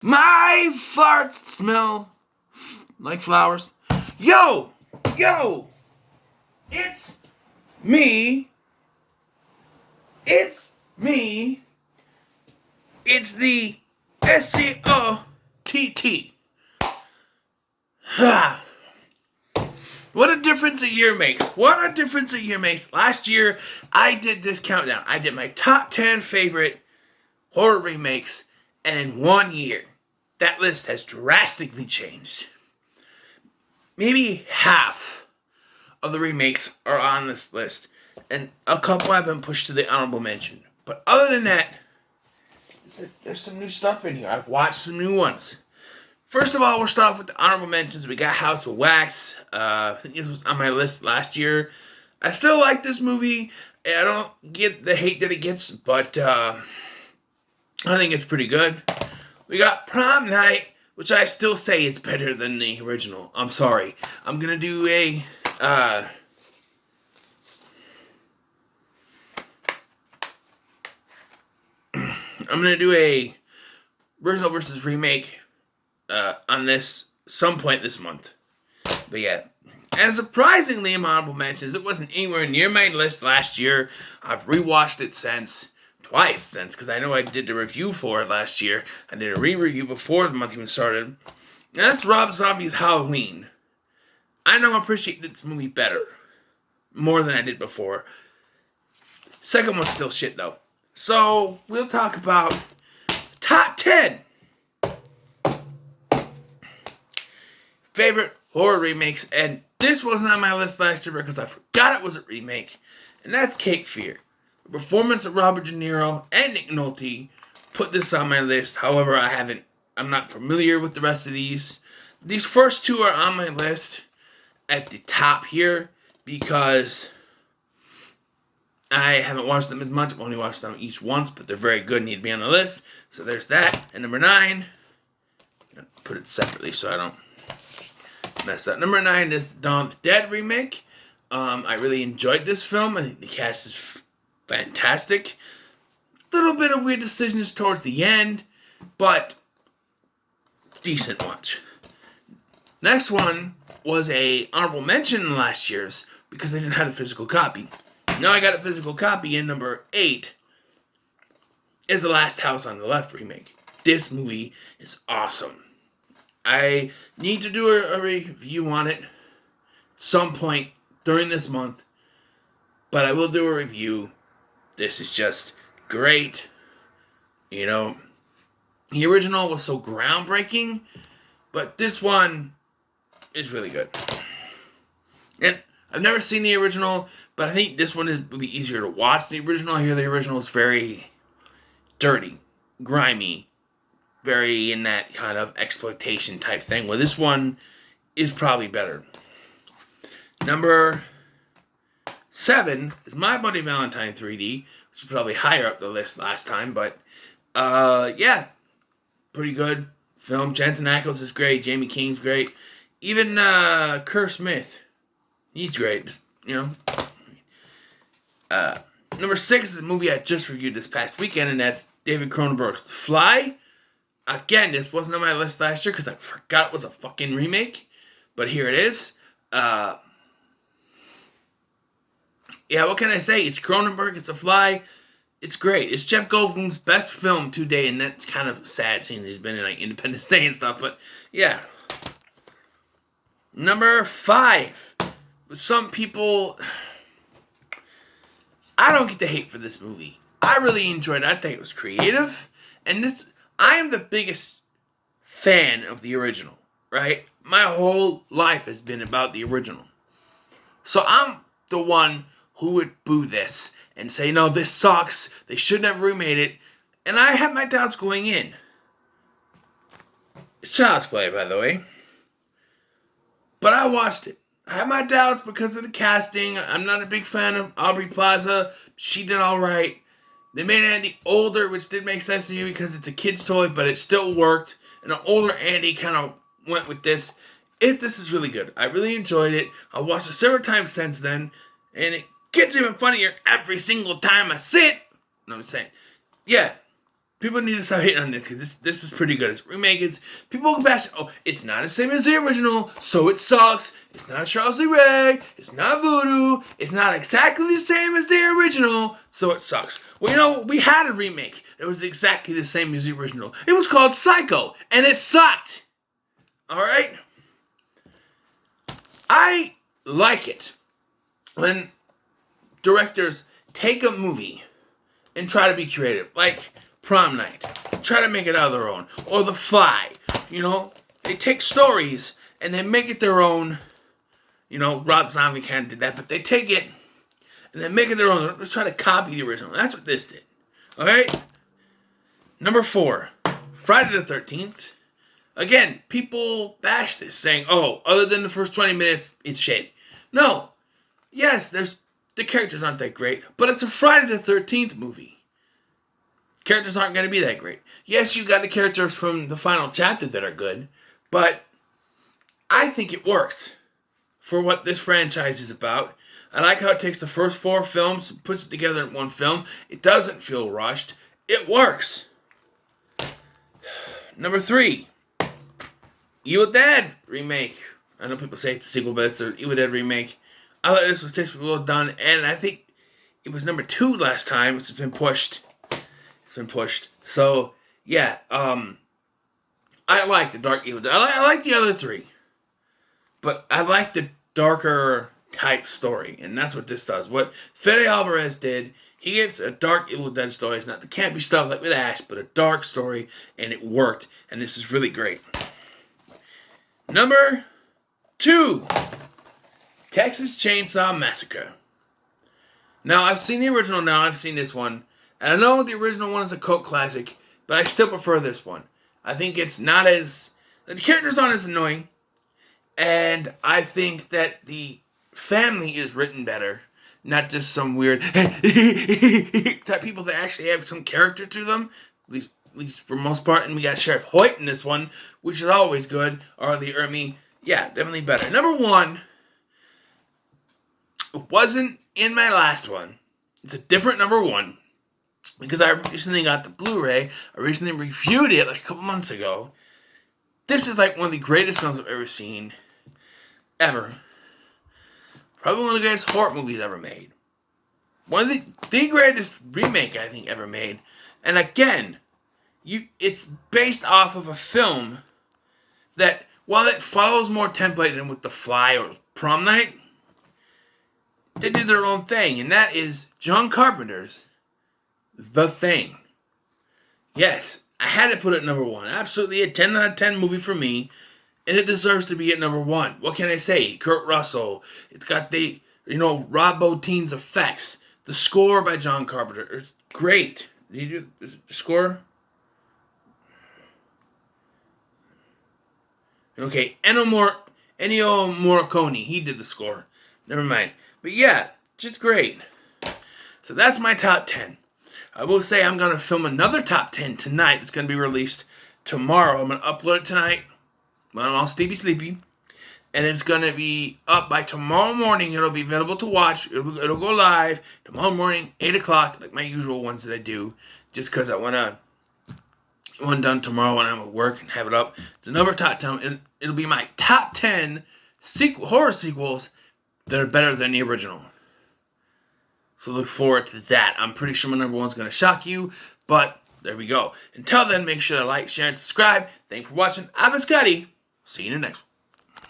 My farts smell like flowers. Yo! Yo! It's me. It's me. It's the SCOTT. Ha! What a difference a year makes. What a difference a year makes. Last year, I did this countdown. I did my top 10 favorite horror remakes, and in 1 year, that list has drastically changed. Maybe half of the remakes are on this list, and a couple have been pushed to the honorable mention. But other than that, there's some new stuff in here. I've watched some new ones. First of all, we'll start off with the honorable mentions. We got House of Wax. I think this was on my list last year. I still like this movie. I don't get the hate that it gets, but I think it's pretty good. We got Prom Night, which I still say is better than the original. I'm sorry. I'm going to do a... I'm going to do a original versus remake on this some point this month. But yeah. And surprisingly, in my honorable mentions, it wasn't anywhere near my list last year. I've rewatched it twice since, because I know I did the review for it last year. I did a re-review before the month even started. And that's Rob Zombie's Halloween. I now appreciate this movie better. More than I did before. Second one's still shit though. So, we'll talk about top 10 favorite horror remakes. And this wasn't on my list last year because I forgot it was a remake. And that's Cape Fear. The performance of Robert De Niro and Nick Nolte put this on my list. However, I'm not familiar with the rest of these. These first two are on my list at the top here because I haven't watched them as much. I've only watched them each once, but they're very good and need to be on the list. So there's that. And number 9, put it separately so I don't mess up. Number 9 is the Dawn of the Dead remake. I really enjoyed this film. I think the cast is fantastic. Little bit of weird decisions towards the end, but decent watch. Next one was a honorable mention last year's because I didn't have a physical copy. Now I got a physical copy, and number 8 is The Last House on the Left remake. This movie is awesome. I need to do a review on it at some point during this month, but I will do a review. This is just great. You know, the original was so groundbreaking, but this one is really good. And I've never seen the original, but I think this one would be easier to watch. The original, I hear the original is very dirty, grimy, very in that kind of exploitation type thing, where this one is probably better. Number 7 is My Bloody Valentine 3D, which is probably higher up the list last time, but yeah, pretty good film. Jensen Ackles is great. Jamie King's great. Even Kerr Smith, he's great. Just, number 6 is a movie I just reviewed this past weekend, and that's David Cronenberg's The Fly. Again, this wasn't on my list last year because I forgot it was a fucking remake, but here it is. Yeah, what can I say? It's Cronenberg, it's The Fly. It's great. It's Jeff Goldblum's best film to date, and that's kind of sad seeing he's been in like Independence Day and stuff, but yeah. Number 5. Some people, I don't get the hate for this movie. I really enjoyed it. I think it was creative, and I am the biggest fan of the original, right? My whole life has been about the original. So I'm the one who would boo this and say, no, this sucks. They shouldn't have remade it. And I had my doubts going in. It's child's play, by the way. But I watched it. I had my doubts because of the casting. I'm not a big fan of Aubrey Plaza. She did alright. They made Andy older, which did make sense to me because it's a kid's toy, but it still worked. And an older Andy kind of went with this. This is really good. I really enjoyed it. I watched it several times since then. And it gets even funnier every single time I see it. No, I'm saying. Yeah. People need to stop hating on this because this is pretty good. It's remake. It's people can bash. Oh, it's not the same as the original, so it sucks. It's not Charles Lee Ray. It's not Voodoo. It's not exactly the same as the original, so it sucks. Well, we had a remake. It was exactly the same as the original. It was called Psycho, and it sucked. All right. I like it when directors take a movie and try to be creative, like Prom Night. Try to make it out of their own. Or The Fly. They take stories and they make it their own. Rob Zombie kind of did that, but they take it and they make it their own. They're trying to copy the original. That's what this did. Alright? Number 4. Friday the 13th. Again, people bash this, saying, oh, other than the first 20 minutes, it's shady. No. Yes, the characters aren't that great, but it's a Friday the 13th movie. Characters aren't going to be that great. Yes, you got the characters from the final chapter that are good, but I think it works for what this franchise is about. I like how it takes the first 4 films and puts it together in one film. It doesn't feel rushed. It works. Number 3, Evil Dead remake. I know people say it's a sequel, but it's an Evil Dead remake. I thought this was tastefully well done, and I think it was number 2 last time. It's been pushed. So, yeah, I like the Dark Evil Dead. I like the other 3. But I like the darker type story, and that's what this does. What Fede Alvarez did, he gives a Dark Evil Dead story. It's not the campy stuff like with Ash, but a dark story, and it worked. And this is really great. Number 2, Texas Chainsaw Massacre. Now, I've seen the original now. I've seen this one. And I know the original one is a cult classic, but I still prefer this one. I think it's not as... The characters aren't as annoying. And I think that the family is written better. Not just some weird... type people that actually have some character to them. At least for the most part. And we got Sheriff Hoyt in this one, which is always good. Yeah, definitely better. Number 1... It wasn't in my last one. It's a different number 1. Because I recently got the Blu-ray. I recently reviewed it like a couple months ago. This is like one of the greatest films I've ever seen. Ever. Probably one of the greatest horror movies ever made. One of the greatest remake I think ever made. And again, it's based off of a film that, while it follows more template than with The Fly or Prom Night, they did their own thing. And that is John Carpenter's The Thing. Yes, I had to put it at number 1. Absolutely a 10 out of 10 movie for me. And it deserves to be at number 1. What can I say? Kurt Russell. It's got the, Rob Bottin's effects. The score by John Carpenter. It's great. Did you do the score? Okay, Ennio Morricone. He did the score. Never mind. But yeah, just great. So that's my top 10. I will say I'm going to film another top 10 tonight. It's going to be released tomorrow. I'm going to upload it tonight when I'm all sleepy. And it's going to be up by tomorrow morning. It'll be available to watch. It'll go live tomorrow morning, 8 o'clock, like my usual ones that I do. Just because I want to get one done tomorrow when I'm at work and have it up. It's another top 10. And it'll be my top 10 horror sequels that are better than the original. So look forward to that. I'm pretty sure my number 1's going to shock you, but there we go. Until then, make sure to like, share, and subscribe. Thanks for watching. I've been Scotty. See you in the next one.